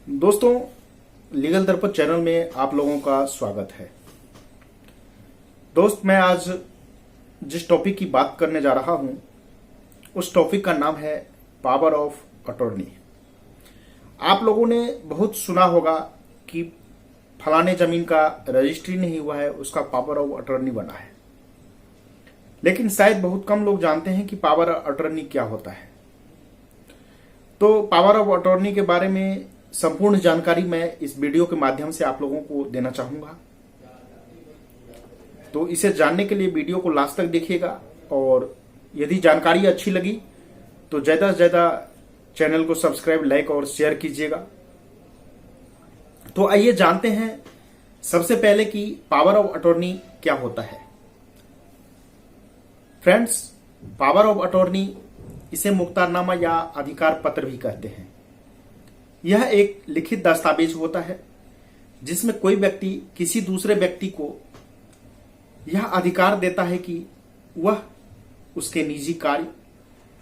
दोस्तों, लीगल दर्पण चैनल में आप लोगों का स्वागत है। दोस्त, मैं आज जिस टॉपिक की बात करने जा रहा हूं उस टॉपिक का नाम है पावर ऑफ अटॉर्नी। आप लोगों ने बहुत सुना होगा कि फलाने जमीन का रजिस्ट्री नहीं हुआ है, उसका पावर ऑफ अटॉर्नी बना है, लेकिन शायद बहुत कम लोग जानते हैं कि पावर ऑफ अटॉर्नी क्या होता है। तो पावर ऑफ अटॉर्नी के बारे में संपूर्ण जानकारी मैं इस वीडियो के माध्यम से आप लोगों को देना चाहूंगा। तो इसे जानने के लिए वीडियो को लास्ट तक देखिएगा और यदि जानकारी अच्छी लगी तो ज्यादा से ज्यादा चैनल को सब्सक्राइब, लाइक और शेयर कीजिएगा। तो आइए जानते हैं सबसे पहले कि पावर ऑफ अटॉर्नी क्या होता है। फ्रेंड्स, पावर ऑफ अटॉर्नी इसे मुख्तारनामा या अधिकार पत्र भी कहते हैं। यह एक लिखित दस्तावेज होता है जिसमें कोई व्यक्ति किसी दूसरे व्यक्ति को यह अधिकार देता है कि वह उसके निजी कार्य,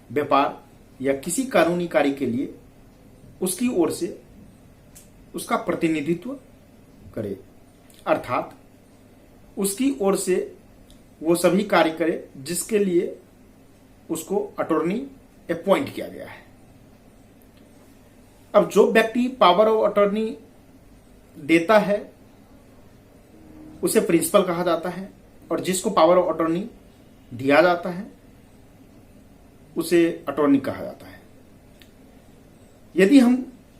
व्यापार या किसी कानूनी कार्य के लिए उसकी ओर से उसका प्रतिनिधित्व करे, अर्थात उसकी ओर से वो सभी कार्य करे जिसके लिए उसको अटॉर्नी अपॉइंट किया गया है। अब जो व्यक्ति पावर ऑफ अटॉर्नी देता है उसे प्रिंसिपल कहा जाता है और जिसको पावर ऑफ अटॉर्नी दिया जाता है उसे अटॉर्नी कहा जाता है। यदि हम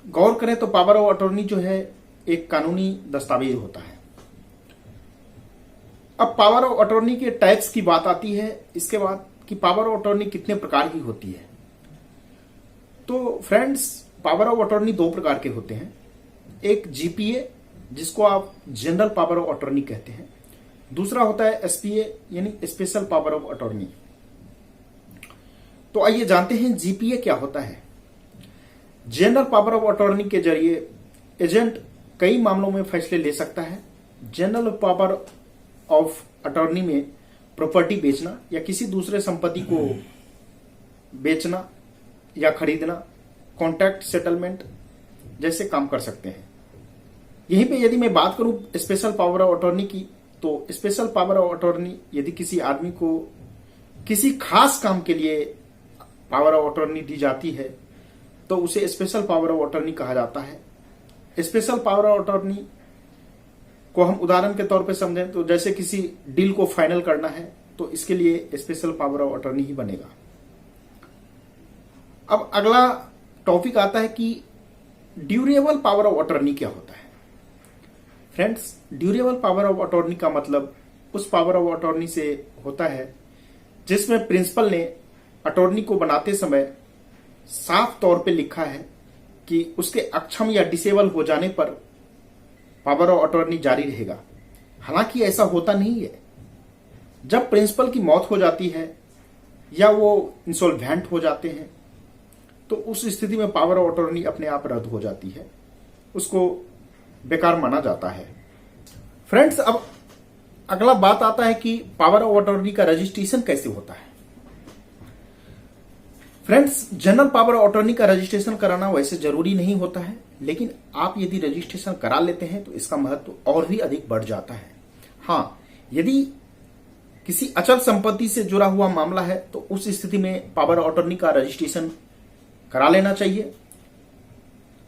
गौर करें तो पावर ऑफ अटॉर्नी जो है एक कानूनी दस्तावेज होता है। अब पावर ऑफ अटॉर्नी के टाइप्स की बात आती है इसके बाद कि पावर ऑफ अटॉर्नी कितने प्रकार की होती है। तो फ्रेंड्स, पावर ऑफ अटॉर्नी दो प्रकार के होते हैं। एक जीपीए जिसको आप जनरल पावर ऑफ अटॉर्नी कहते हैं, दूसरा होता है एसपीए यानी स्पेशल पावर ऑफ अटॉर्नी। तो आइए जानते हैं जीपीए क्या होता है। जनरल पावर ऑफ अटॉर्नी के जरिए एजेंट कई मामलों में फैसले ले सकता है। जनरल पावर ऑफ अटॉर्नी में प्रॉपर्टी बेचना या किसी दूसरे संपत्ति को बेचना या खरीदना, कॉन्ट्रैक्ट सेटलमेंट जैसे काम कर सकते हैं। यहीं पे यदि मैं बात करूं स्पेशल पावर ऑफ अटॉर्नी की, तो स्पेशल पावर ऑफ अटॉर्नी यदि किसी आदमी को किसी खास काम के लिए पावर ऑफ अटॉर्नी दी जाती है तो उसे स्पेशल पावर ऑफ अटॉर्नी कहा जाता है। स्पेशल पावर ऑफ अटॉर्नी को हम उदाहरण के तौर पे समझें तो जैसे किसी डील को फाइनल करना है तो इसके लिए स्पेशल पावर ऑफ अटॉर्नी ही बनेगा। अब अगला टॉपिक आता है कि ड्यूरेबल पावर ऑफ अटॉर्नी क्या होता है। Friends, durable power of attorney का मतलब उस पावर ऑफ अटॉर्नी से होता है जिसमें प्रिंसिपल ने अटॉर्नी को बनाते समय साफ तौर पे लिखा है कि उसके अक्षम या डिसेबल हो जाने पर पावर ऑफ अटॉर्नी जारी रहेगा। हालांकि ऐसा होता नहीं है। जब प्रिंसिपल की मौत हो जाती है या वो इंसॉल्वेंट हो जाते हैं तो उस स्थिति में पावर ऑफ अटॉर्नी अपने आप रद्द हो जाती है, उसको बेकार माना जाता है। फ्रेंड्स, अब अगला बात आता है कि पावर ऑफ अटॉर्नी का रजिस्ट्रेशन कैसे होता है। Friends, general power of attorney का रजिस्ट्रेशन कराना वैसे जरूरी नहीं होता है, लेकिन आप यदि रजिस्ट्रेशन करा लेते हैं तो इसका महत्व और भी अधिक बढ़ जाता है। हाँ, यदि किसी अचल संपत्ति से जुड़ा हुआ मामला है तो उस स्थिति में पावर ऑफ अटॉर्नी का रजिस्ट्रेशन करा लेना चाहिए।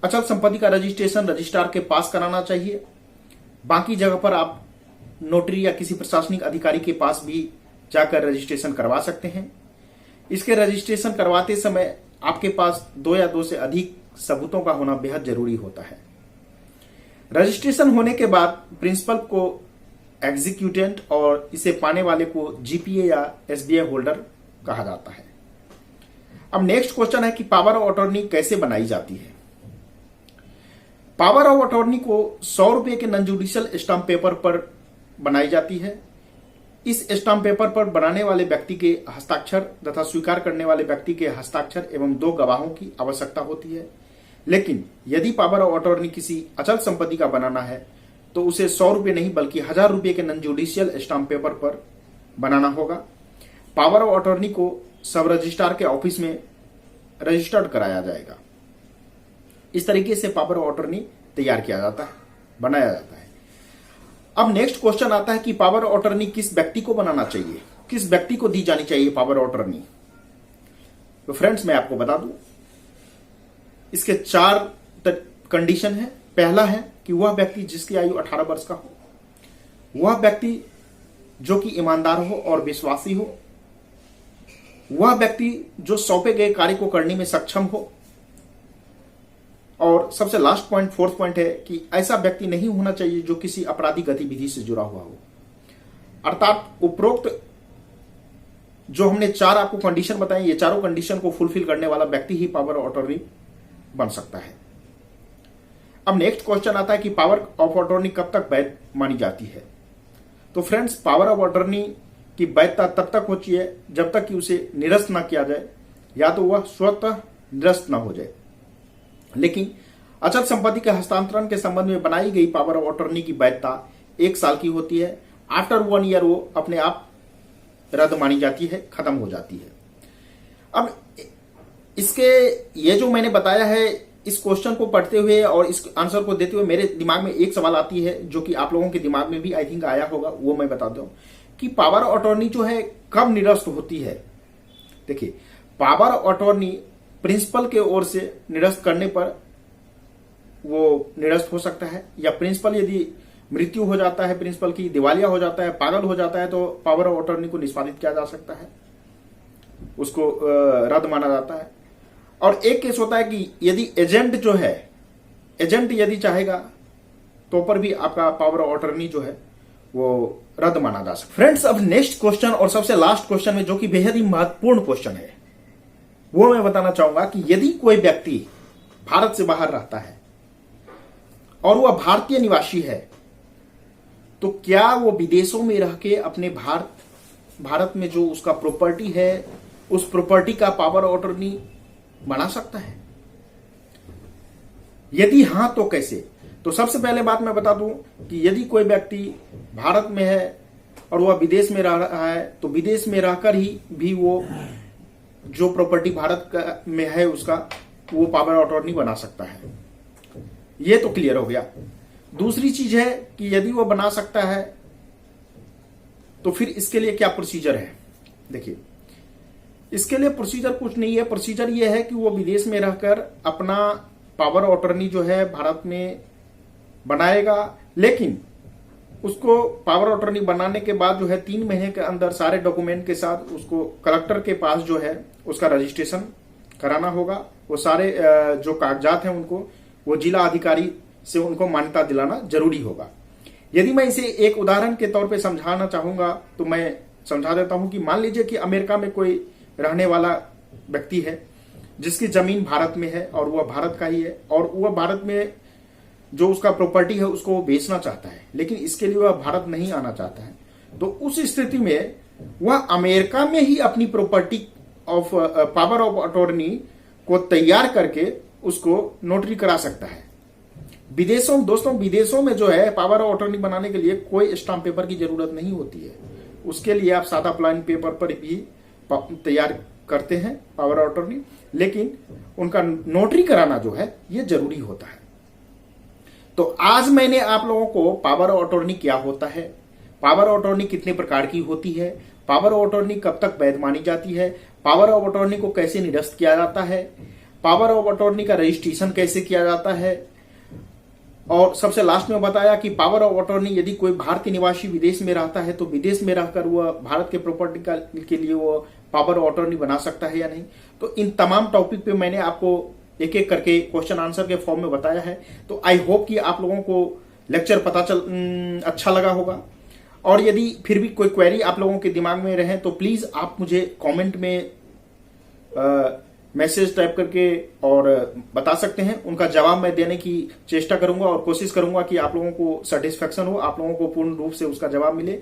अचल संपत्ति का रजिस्ट्रेशन रजिस्ट्रार के पास कराना चाहिए। बाकी जगह पर आप नोटरी या किसी प्रशासनिक अधिकारी के पास भी जाकर रजिस्ट्रेशन करवा सकते हैं। इसके रजिस्ट्रेशन करवाते समय आपके पास दो या दो से अधिक सबूतों का होना बेहद जरूरी होता है। रजिस्ट्रेशन होने के बाद प्रिंसिपल को एग्जीक्यूटेंट और इसे पाने वाले को जीपीए या एसबीआई होल्डर कहा जाता है। अब नेक्स्ट क्वेश्चन है कि पावर ऑफ अटॉर्नी कैसे बनाई जाती है। पावर ऑफ अटॉर्नी को 100 रुपए के नॉन जुडिशियल स्टाम्प पेपर पर बनाई जाती है। इस स्टाम्प पेपर पर बनाने वाले व्यक्ति के हस्ताक्षर तथा स्वीकार करने वाले व्यक्ति के हस्ताक्षर एवं 2 गवाहों की आवश्यकता होती है। लेकिन यदि पावर ऑफ अटॉर्नी किसी अचल संपत्ति का बनाना है तो उसे 100 रुपए नहीं बल्कि 1000 रुपए के नॉन जुडिशियल स्टाम्प पेपर पर बनाना होगा। पावर ऑफ अटॉर्नी को सब रजिस्ट्रार के ऑफिस में रजिस्टर्ड कराया जाएगा। इस तरीके से पावर ऑफ अटॉर्नी तैयार किया जाता है, बनाया जाता है। अब नेक्स्ट क्वेश्चन आता है कि पावर ऑफ अटॉर्नी किस व्यक्ति को बनाना चाहिए, किस व्यक्ति को दी जानी चाहिए पावर ऑफ अटॉर्नी। तो फ्रेंड्स मैं आपको बता दूं, इसके 4 कंडीशन है। पहला है कि वह व्यक्ति जिसकी आयु 18 वर्ष का हो, वह व्यक्ति जो कि ईमानदार हो और विश्वासी हो, वह व्यक्ति जो सौंपे गए कार्य को करने में सक्षम हो, और सबसे लास्ट पॉइंट, फोर्थ पॉइंट है कि ऐसा व्यक्ति नहीं होना चाहिए जो किसी आपराधिक गतिविधि से जुड़ा हुआ हो। अर्थात उपरोक्त जो हमने 4 आपको कंडीशन बताए, ये चारों कंडीशन को फुलफिल करने वाला व्यक्ति ही पावर ऑफ अटॉर्नी बन सकता है। अब नेक्स्ट क्वेश्चन आता है कि पावर ऑफ अटॉर्नी कब तक वैध मानी जाती है। तो फ्रेंड्स, पावर ऑफ अटॉर्नी की वैधता तब तक होती है जब तक कि उसे निरस्त ना किया जाए, या तो वह स्वतः निरस्त ना हो जाए। लेकिन अचल संपत्ति के हस्तांतरण के संबंध में बनाई गई पावर ऑफ अटॉर्नी की वैधता 1 साल की होती है। आफ्टर 1 ईयर वो अपने आप रद्द मानी जाती है, खत्म हो जाती है। अब इसके ये जो मैंने बताया है, इस क्वेश्चन को पढ़ते हुए और इस आंसर को देते हुए मेरे दिमाग में एक सवाल आती है जो कि आप लोगों के दिमाग में भी आई थिंक आया होगा, वो मैं बताता हूं कि पावर ऑफ अटॉर्नी जो है कब निरस्त होती है। देखिए, पावर ऑफ अटॉर्नी प्रिंसिपल के ओर से निरस्त करने पर वो निरस्त हो सकता है, या प्रिंसिपल यदि मृत्यु हो जाता है, प्रिंसिपल की दिवालिया हो जाता है, पागल हो जाता है, तो पावर ऑफ अटॉर्नी को निष्पादित किया जा सकता है, उसको रद्द माना जाता है। और एक केस होता है कि यदि एजेंट जो है, एजेंट यदि चाहेगा तो पर भी आपका पावर ऑफ अटॉर्नी जो है वो रद्द माना जा सकता है। फ्रेंड्स, अब नेक्स्ट क्वेश्चन और सबसे लास्ट क्वेश्चन में, जो कि बेहद ही महत्वपूर्ण क्वेश्चन है, वो मैं बताना चाहूंगा कि यदि कोई व्यक्ति भारत से बाहर रहता है और वह भारतीय निवासी है, तो क्या वो विदेशों में रह के अपने भारत में जो उसका प्रॉपर्टी है, उस प्रॉपर्टी का पावर ऑफ अटॉर्नी बना सकता है? यदि हां तो कैसे? तो सबसे पहले बात मैं बता दूं कि यदि कोई व्यक्ति भारत में है और वह विदेश में रह रहा है, तो विदेश में रहकर ही भी वो जो प्रॉपर्टी भारत में है उसका वो पावर ऑफ अटॉर्नी बना सकता है। ये तो क्लियर हो गया। दूसरी चीज है कि यदि वो बना सकता है तो फिर इसके लिए क्या प्रोसीजर है। देखिए, इसके लिए प्रोसीजर कुछ नहीं है। प्रोसीजर ये है कि वो विदेश में रहकर अपना पावर ऑफ अटॉर्नी जो है भारत में बनाएगा, लेकिन उसको पावर ऑफ अटॉर्नी बनाने के बाद जो है 3 महीने के अंदर सारे डॉक्यूमेंट के साथ उसको कलेक्टर के पास जो है उसका रजिस्ट्रेशन कराना होगा। वो सारे जो कागजात हैं उनको वो जिला अधिकारी से उनको मान्यता दिलाना जरूरी होगा। यदि मैं इसे एक उदाहरण के तौर पे समझाना चाहूंगा तो मैं समझा देता हूं कि मान लीजिए कि अमेरिका में कोई रहने वाला व्यक्ति है जिसकी जमीन भारत में है और वह भारत का ही है, और वह भारत में जो उसका प्रॉपर्टी है उसको वो बेचना चाहता है, लेकिन इसके लिए वह भारत नहीं आना चाहता है। तो उस स्थिति में वह अमेरिका में ही अपनी property of power of attorney को तैयार करके उसको नोटरी करा सकता है। विदेशों दोस्तों, विदेशों में जो है पावर ऑफ अटॉर्नी बनाने के लिए कोई स्टाम्प पेपर की जरूरत नहीं होती है। उसके लिए आप सादा प्लान पेपर पर भी तैयार करते हैं पावर ऑफ अटॉर्नी, लेकिन उनका नोटरी कराना जो है ये जरूरी होता है। तो आज मैंने आप लोगों को पावर ऑफ अटॉर्नी क्या होता है, पावर ऑफ अटॉर्नी कितने प्रकार की होती है, पावर ऑफ अटॉर्नी कब तक वैध मानी जाती है, पावर ऑफ अटॉर्नी को कैसे निरस्त किया जाता है, पावर ऑफ अटॉर्नी का रजिस्ट्रेशन कैसे किया जाता है, और सबसे लास्ट में बताया कि पावर ऑफ अटॉर्नी यदि कोई भारतीय निवासी विदेश में रहता है तो विदेश में रहकर वह भारत के प्रॉपर्टी के लिए वो पावर ऑफ अटॉर्नी बना सकता है या नहीं। तो इन तमाम टॉपिक पे मैंने आपको एक एक करके क्वेश्चन आंसर के फॉर्म में बताया है। तो आई होप कि आप लोगों को लेक्चर अच्छा लगा होगा, और यदि फिर भी कोई क्वेरी आप लोगों के दिमाग में रहे तो प्लीज आप मुझे कमेंट में मैसेज टाइप करके और बता सकते हैं। उनका जवाब मैं देने की चेष्टा करूंगा और कोशिश करूंगा कि आप लोगों को सेटिस्फेक्शन हो, आप लोगों को पूर्ण रूप से उसका जवाब मिले।